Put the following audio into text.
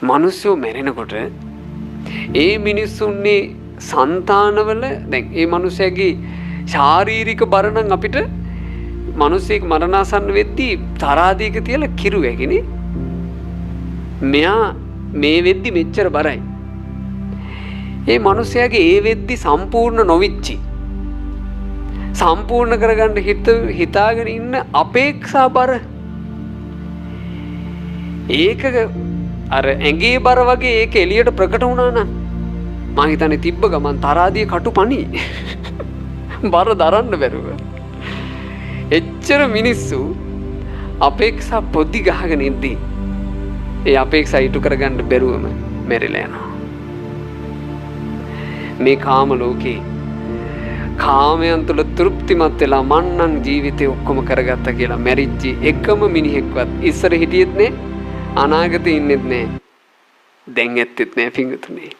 මිනිස්සු මැරෙනකොට ඒ මිනිස්සුන්නේ సంతානවල දැන් ඒ මිනිසයාගේ ශාරීරික බර නම් අපිට මිනිසෙක් මරණාසන්න වෙද්දී තරාදීක තියලා කිරු ඇගිනේ. මෙයා මේ වෙද්දි මෙච්චර බරයි. ඒ මිනිසයාගේ ඒ වෙද්දි සම්පූර්ණ නොවිච්චි සම්පූර්ණ කරගන්න හිතාගෙන ඉන්න අපේක්ෂා බර ඒක අර ඇඟේ බර වගේ ඒක එළියට ප්‍රකට වුණා නම් මං හිතන්නේ තිබ්බ ගමන් තරාදිය කටුපණි බර දරන්න බැරුව එච්චර මිනිස්සු අපේක්ෂා පොඩි ගහගෙන ඉද්දී ඒ අපේක්ෂා ඉටු කරගන්න බැරුවම මැරිලා යනවා. මේ කාම ලෝකේ කාමයන් තුළ තෘප්තිමත් වෙලා මන්නම් ජීවිතේ ඔක්කොම කරගත්තා කියලා මැරිච්චි එකම මිනිහෙක්වත් ඉස්සර හිටියෙත් නෑ අනාගතේ ඉන්නෙත් නෑ දැන් ඇත්තෙත් නෑ පිංගුතුනේ.